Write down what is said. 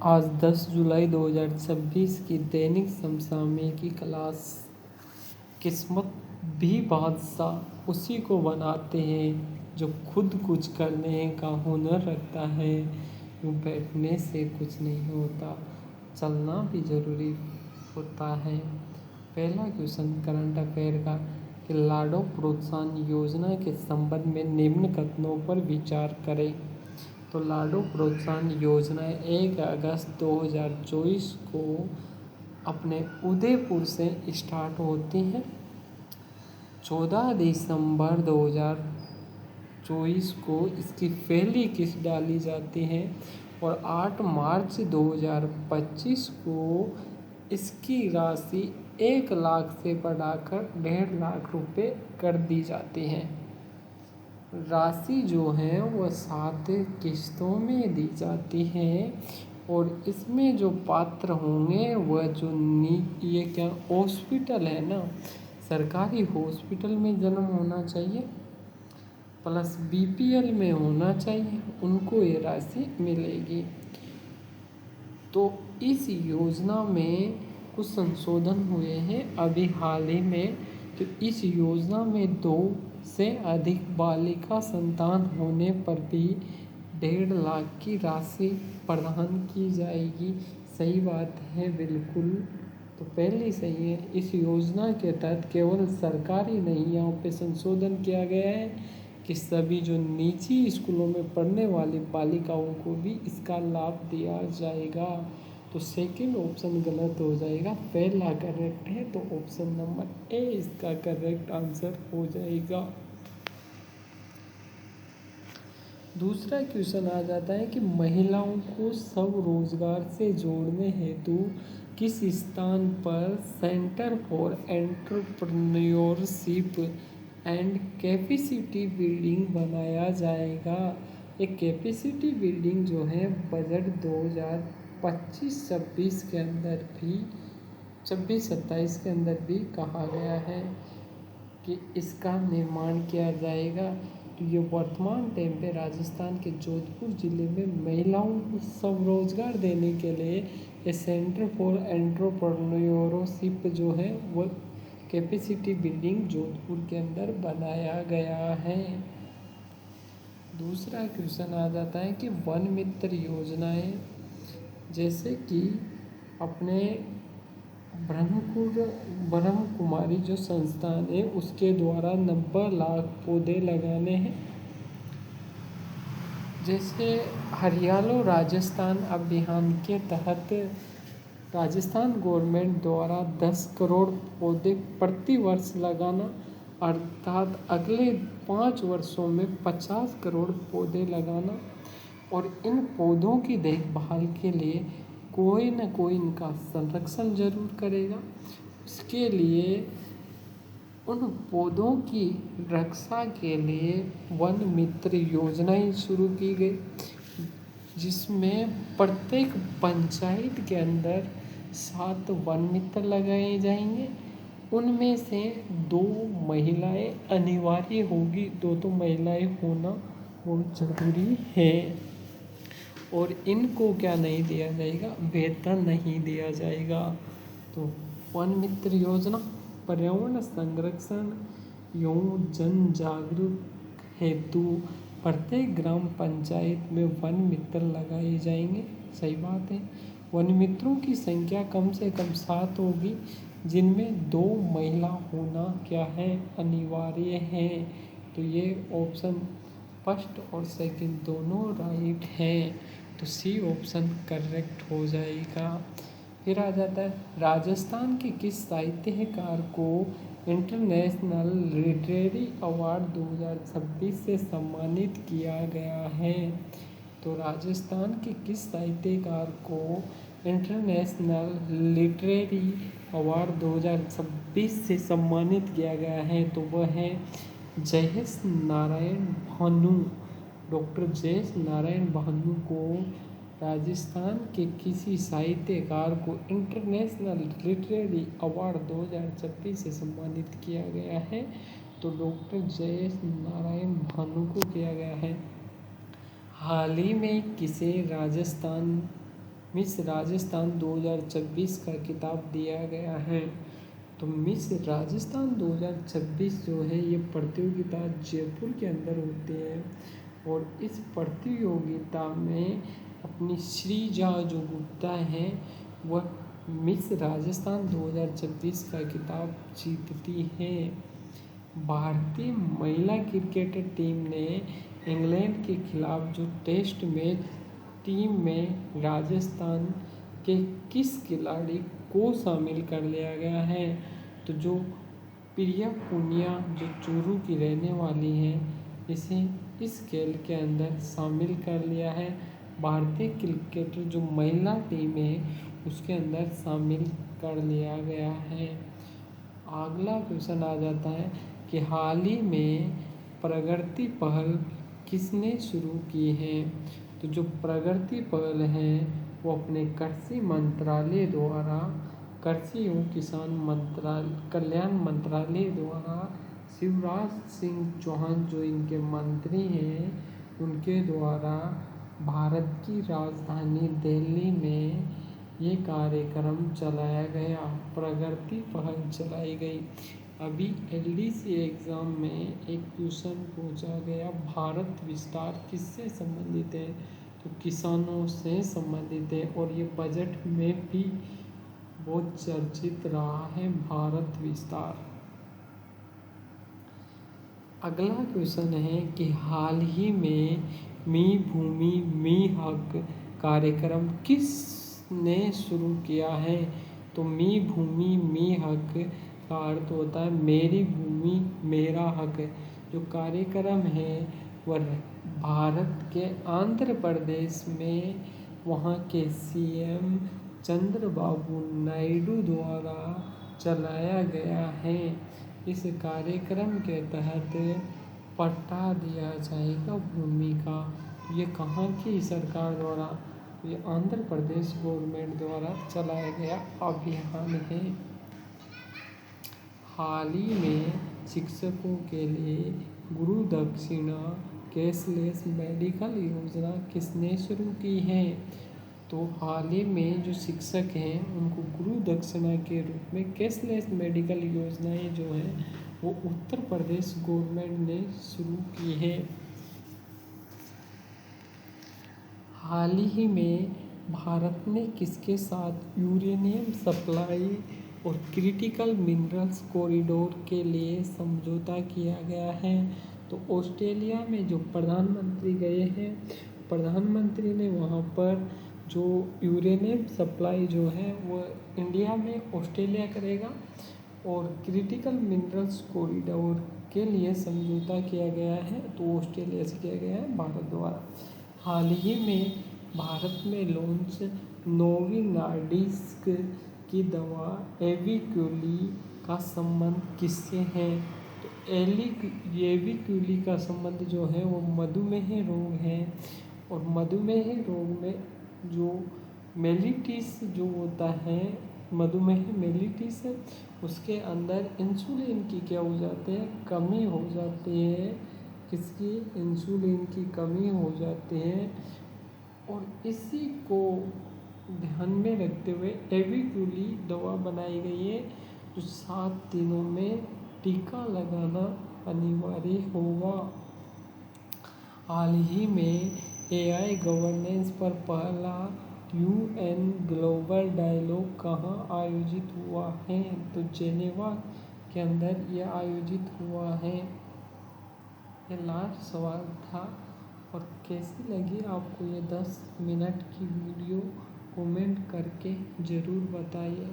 आज 10 जुलाई 2026 की दैनिक समसामयिक की क्लास। किस्मत भी बादशाह उसी को बनाते हैं जो खुद कुछ करने का हुनर रखता है। यूँ बैठने से कुछ नहीं होता, चलना भी ज़रूरी होता है। पहला क्वेश्चन करंट अफेयर का कि लाडो प्रोत्साहन योजना के संबंध में निम्न कथनों पर विचार करें। तो लाडो प्रोत्साहन योजना 1 अगस्त 2024 को अपने उदयपुर से स्टार्ट होती हैं। 14 दिसंबर 2024 को इसकी पहली किस्त डाली जाती है और 8 मार्च 2025 को इसकी राशि 1 लाख से बढ़ाकर 1.5 लाख रुपए कर दी जाती है। राशि जो है वह 7 किस्तों में दी जाती है और इसमें जो पात्र होंगे वह जो ये क्या हॉस्पिटल है ना, सरकारी हॉस्पिटल में जन्म होना चाहिए प्लस बीपीएल में होना चाहिए, उनको ये राशि मिलेगी। तो इस योजना में कुछ संशोधन हुए हैं अभी हाल ही में। तो इस योजना में 2 से अधिक बालिका संतान होने पर भी 1.5 लाख की राशि प्रदान की जाएगी। सही बात है बिल्कुल, तो पहले सही है। इस योजना के तहत केवल सरकारी नहीं, यहाँ पे संशोधन किया गया है कि सभी जो निजी स्कूलों में पढ़ने वाली बालिकाओं को भी इसका लाभ दिया जाएगा। तो सेकंड ऑप्शन गलत हो जाएगा, पहला करेक्ट है, तो ऑप्शन नंबर ए इसका करेक्ट आंसर हो जाएगा। दूसरा क्वेश्चन आ जाता है कि महिलाओं को स्वरोजगार से जोड़ने हेतु किस स्थान पर centre for entrepreneurship and capacity building बनाया जाएगा। एक कैपेसिटी बिल्डिंग जो है बजट 2025-26 के अंदर भी 26-27 के अंदर भी कहा गया है कि इसका निर्माण किया जाएगा। तो ये वर्तमान टाइम पे राजस्थान के जोधपुर ज़िले में महिलाओं को स्वरोजगार देने के लिए ये सेंटर फॉर एंटरप्रेन्योरशिप जो है वो कैपेसिटी बिल्डिंग जोधपुर के अंदर बनाया गया है। दूसरा क्वेश्चन आ जाता है कि वन मित्र योजनाएं, जैसे कि अपने ब्रह्म कुमारी जो संस्थान है उसके द्वारा 90 लाख पौधे लगाने हैं। जैसे हरियालो राजस्थान अभियान के तहत राजस्थान गवर्नमेंट द्वारा 10 करोड़ पौधे प्रति वर्ष लगाना, अर्थात अगले 5 वर्षों में 50 करोड़ पौधे लगाना। और इन पौधों की देखभाल के लिए कोई न कोई इनका संरक्षण जरूर करेगा। इसके लिए उन पौधों की रक्षा के लिए वन मित्र योजनाएं शुरू की गई, जिसमें प्रत्येक पंचायत के अंदर 7 वन मित्र लगाए जाएंगे। उनमें से 2 महिलाएं अनिवार्य होगी, 2 महिलाएं होना बहुत ज़रूरी है। और इनको क्या नहीं दिया जाएगा, वेतन नहीं दिया जाएगा। तो वन मित्र योजना पर्यावरण संरक्षण एवं जन जागरूक हेतु प्रत्येक ग्राम पंचायत में वन मित्र लगाए जाएंगे। सही बात है। वन मित्रों की संख्या कम से कम 7 होगी, जिनमें 2 महिला होना क्या है, अनिवार्य है। तो ये ऑप्शन फर्स्ट और सेकंड दोनों राइट हैं, तो सी ऑप्शन करेक्ट हो जाएगा। फिर आ जाता है राजस्थान के किस साहित्यकार को इंटरनेशनल लिटरेरी अवार्ड 2026 से सम्मानित किया गया है। तो राजस्थान के किस साहित्यकार को इंटरनेशनल लिटरेरी अवार्ड 2026 से सम्मानित किया गया है, तो वह है जयेश नारायण भानु। डॉक्टर जयेश नारायण भानु को राजस्थान के किसी साहित्यकार को इंटरनेशनल लिटरेरी अवार्ड 2026 से सम्मानित किया गया है। तो डॉक्टर जयेश नारायण भानु को किया गया है। हाल ही में किसे राजस्थान मिस राजस्थान 2026 का खिताब दिया गया है। तो मिस राजस्थान 2026 जो है ये प्रतियोगिता जयपुर के अंदर होती है और इस प्रतियोगिता में अपनी श्रीजा जो गुप्ता हैं वह मिस राजस्थान 2026 का खिताब जीतती हैं। भारतीय महिला क्रिकेट टीम ने इंग्लैंड के खिलाफ जो टेस्ट मैच टीम में राजस्थान के किस खिलाड़ी को शामिल कर लिया गया है? तो जो प्रिया पुनिया जो चूरू की रहने वाली हैं इसे इस खेल के अंदर शामिल कर लिया है। भारतीय क्रिकेटर जो महिला टीम है उसके अंदर शामिल कर लिया गया है। अगला क्वेश्चन आ जाता है कि हाल ही में प्रगति पहल किसने शुरू की है? तो जो प्रगति पहल है वो अपने कृषि मंत्रालय द्वारा कृषि एवं किसान कल्याण मंत्रालय द्वारा शिवराज सिंह चौहान जो इनके मंत्री हैं उनके द्वारा भारत की राजधानी दिल्ली में ये कार्यक्रम चलाया गया, प्रगति पहल चलाई गई। अभी एलडीसी एग्ज़ाम में एक क्वेश्चन पूछा गया, भारत विस्तार किससे संबंधित है? तो किसानों से संबंधित है और ये बजट में भी बहुत चर्चित रहा है भारत विस्तार। अगला क्वेश्चन है कि हाल ही में मी भूमि मी हक कार्यक्रम किसने शुरू किया है? तो मी भूमि मी हक का अर्थ होता है मेरी भूमि मेरा हक। जो कार्यक्रम है वह भारत के आंध्र प्रदेश में वहाँ के सीएम चंद्रबाबू नायडू द्वारा चलाया गया है। इस कार्यक्रम के तहत पट्टा दिया जाएगा भूमि का। ये कहाँ की सरकार द्वारा? ये आंध्र प्रदेश गवर्नमेंट द्वारा चलाया गया अभियान है। हाल ही में शिक्षकों के लिए गुरु दक्षिणा कैशलेस मेडिकल योजना किसने शुरू की है? तो हाल ही में जो शिक्षक हैं उनको गुरु दक्षिणा के रूप में कैशलेस मेडिकल योजनाएं जो हैं वो उत्तर प्रदेश गवर्नमेंट ने शुरू की है। हाल ही में भारत ने किसके साथ यूरेनियम सप्लाई और क्रिटिकल मिनरल्स कॉरिडोर के लिए समझौता किया गया है? तो ऑस्ट्रेलिया में जो प्रधानमंत्री गए हैं, प्रधानमंत्री ने वहाँ पर जो यूरेनियम सप्लाई जो है वो इंडिया में ऑस्ट्रेलिया करेगा और क्रिटिकल मिनरल्स कॉरिडोर के लिए समझौता किया गया है तो ऑस्ट्रेलिया से किया गया है भारत द्वारा। हाल ही में भारत में लॉन्च नोवी नार्डिस्क की दवा एविक्यूली का संबंध किससे है? तो एविक्यूली का संबंध जो है वो मधुमेह रोग है और मधुमेह रोग में जो मेलिटिस जो होता है मधुमेह मेलिटिस उसके अंदर इंसुलिन की क्या हो जाते हैं कमी हो जाती है। किसकी? इंसुलिन की कमी हो जाती है और इसी को ध्यान में रखते हुए एविक्यूली दवा बनाई गई है जो 7 दिनों में टीका लगाना अनिवार्य होगा। हाल ही में एआई गवर्नेंस पर पहला यूएन ग्लोबल डायलॉग कहाँ आयोजित हुआ है? तो जेनेवा के अंदर यह आयोजित हुआ है। ये लास्ट सवाल था और कैसी लगी आपको ये 10 मिनट की वीडियो कमेंट करके ज़रूर बताइए।